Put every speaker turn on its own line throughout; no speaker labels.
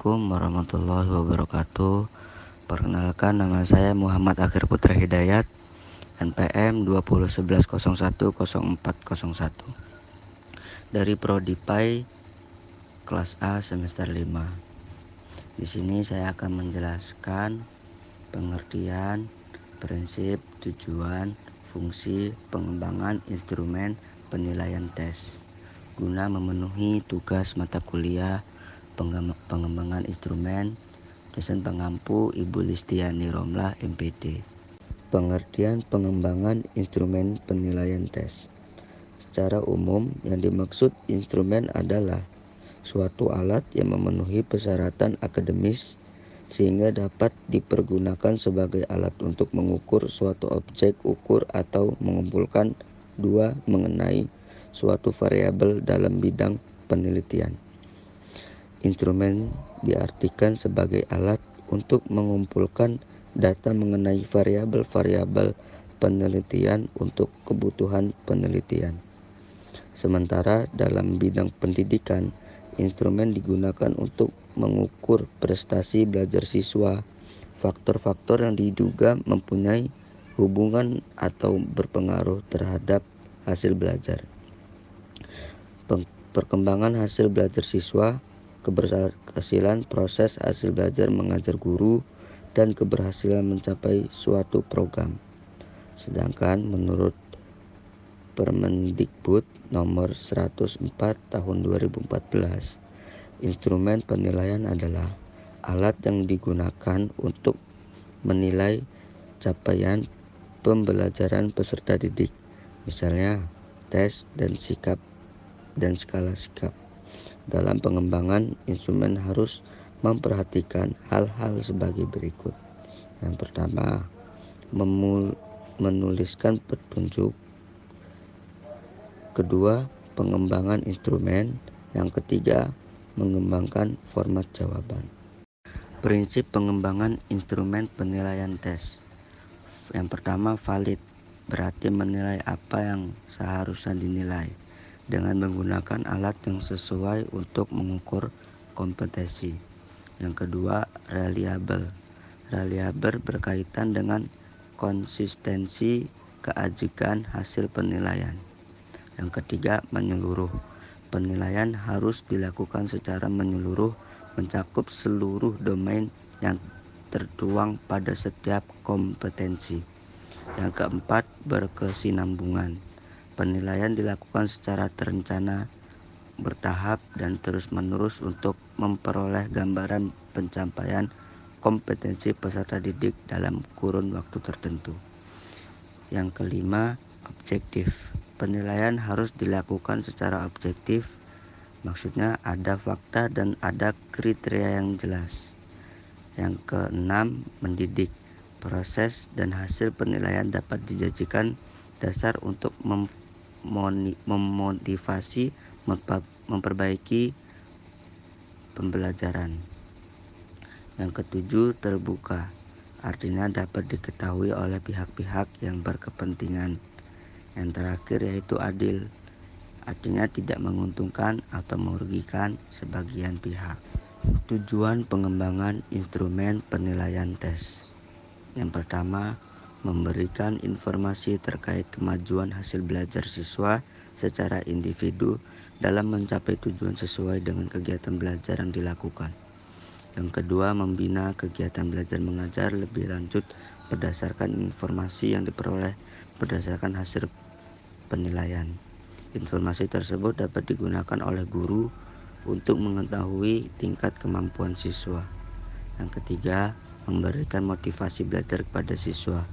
Assalamualaikum warahmatullahi wabarakatuh. Perkenalkan, nama saya Muhammad Akhir Putra Hidayat, NPM 2011010401 dari Prodi PAI kelas A semester 5. Di sini saya akan menjelaskan pengertian, prinsip, tujuan, fungsi, pengembangan instrumen penilaian tes guna memenuhi tugas mata kuliah pengembangan instrumen, dosen pengampu Ibu Listiani Romlah MPD. Pengertian pengembangan instrumen penilaian tes. Secara umum, yang dimaksud instrumen adalah suatu alat yang memenuhi persyaratan akademis sehingga dapat dipergunakan sebagai alat untuk mengukur suatu objek ukur atau mengumpulkan dua mengenai suatu variabel dalam bidang penelitian. Instrumen diartikan sebagai alat untuk mengumpulkan data mengenai variabel-variabel penelitian untuk kebutuhan penelitian. Sementara dalam bidang pendidikan, instrumen digunakan untuk mengukur prestasi belajar siswa, faktor-faktor yang diduga mempunyai hubungan atau berpengaruh terhadap hasil belajar. Perkembangan hasil belajar siswa, keberhasilan proses hasil belajar mengajar guru, dan keberhasilan mencapai suatu program. Sedangkan menurut Permendikbud nomor 104 tahun 2014, instrumen penilaian adalah alat yang digunakan untuk menilai capaian pembelajaran peserta didik, misalnya tes dan sikap dan skala sikap. Dalam pengembangan, instrumen harus memperhatikan hal-hal sebagai berikut. Yang pertama, menuliskan petunjuk. Kedua, pengembangan instrumen. Yang ketiga, mengembangkan format jawaban. Prinsip pengembangan instrumen penilaian tes. Yang pertama, valid, berarti menilai apa yang seharusnya dinilai dengan menggunakan alat yang sesuai untuk mengukur kompetensi. Yang kedua, reliable. Reliable berkaitan dengan konsistensi keajikan hasil penilaian. Yang ketiga, menyeluruh. Penilaian harus dilakukan secara menyeluruh, mencakup seluruh domain yang tertuang pada setiap kompetensi. Yang keempat, berkesinambungan. Penilaian dilakukan secara terencana, bertahap, dan terus-menerus untuk memperoleh gambaran pencapaian kompetensi peserta didik dalam kurun waktu tertentu. Yang kelima, objektif. Penilaian harus dilakukan secara objektif, maksudnya ada fakta dan ada kriteria yang jelas. Yang keenam, mendidik. Proses dan hasil penilaian dapat dijadikan dasar untuk memotivasi, memperbaiki pembelajaran. Yang ketujuh, terbuka. Artinya dapat diketahui oleh pihak-pihak yang berkepentingan. Yang terakhir yaitu adil. Artinya tidak menguntungkan atau merugikan sebagian pihak. Tujuan pengembangan instrumen penilaian tes. Yang pertama, memberikan informasi terkait kemajuan hasil belajar siswa secara individu dalam mencapai tujuan sesuai dengan kegiatan belajar yang dilakukan. Yang kedua, membina kegiatan belajar mengajar lebih lanjut berdasarkan informasi yang diperoleh berdasarkan hasil penilaian. Informasi tersebut dapat digunakan oleh guru untuk mengetahui tingkat kemampuan siswa. Yang ketiga, memberikan motivasi belajar kepada siswa,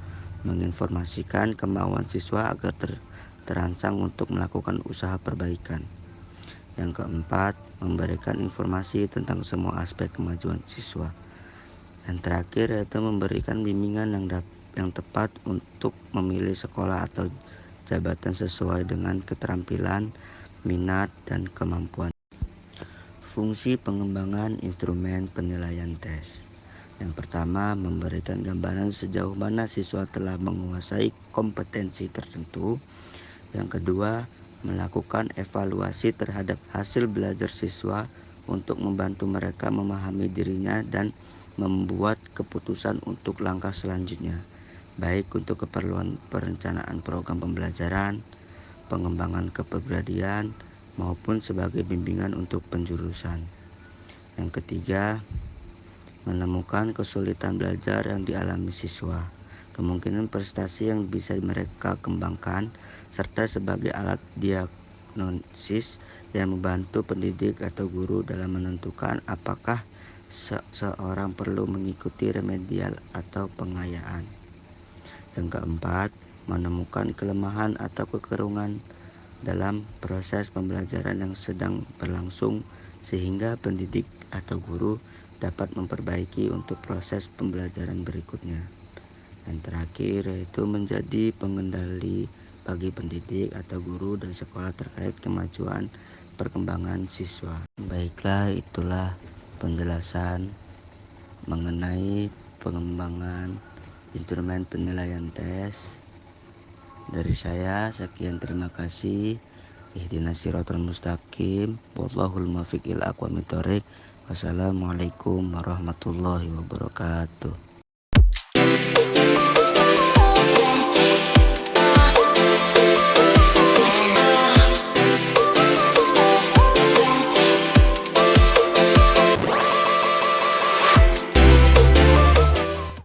menginformasikan kemauan siswa agar terangsang untuk melakukan usaha perbaikan. Yang keempat, memberikan informasi tentang semua aspek kemajuan siswa. Yang terakhir yaitu memberikan bimbingan yang tepat untuk memilih sekolah atau jabatan sesuai dengan keterampilan, minat, dan kemampuan. Fungsi pengembangan instrumen penilaian tes. Yang pertama, memberikan gambaran sejauh mana siswa telah menguasai kompetensi tertentu. Yang kedua, melakukan evaluasi terhadap hasil belajar siswa untuk membantu mereka memahami dirinya dan membuat keputusan untuk langkah selanjutnya, baik untuk keperluan perencanaan program pembelajaran, pengembangan kepribadian, maupun sebagai bimbingan untuk penjurusan. Yang ketiga, menemukan kesulitan belajar yang dialami siswa, kemungkinan prestasi yang bisa mereka kembangkan, serta sebagai alat diagnosis yang membantu pendidik atau guru dalam menentukan apakah seorang perlu mengikuti remedial atau pengayaan. Yang keempat, menemukan kelemahan atau kekurungan dalam proses pembelajaran yang sedang berlangsung sehingga pendidik atau guru dapat memperbaiki untuk proses pembelajaran berikutnya. Yang terakhir yaitu menjadi pengendali bagi pendidik atau guru dan sekolah terkait kemajuan perkembangan siswa. Baiklah, itulah penjelasan mengenai pengembangan instrumen penilaian tes dari saya. Sekian, terima kasih. Ihdinas siratal mustaqim, wallahul muwaffiq ila aqwamit thoriq. Wassalamualaikum warahmatullahi wabarakatuh.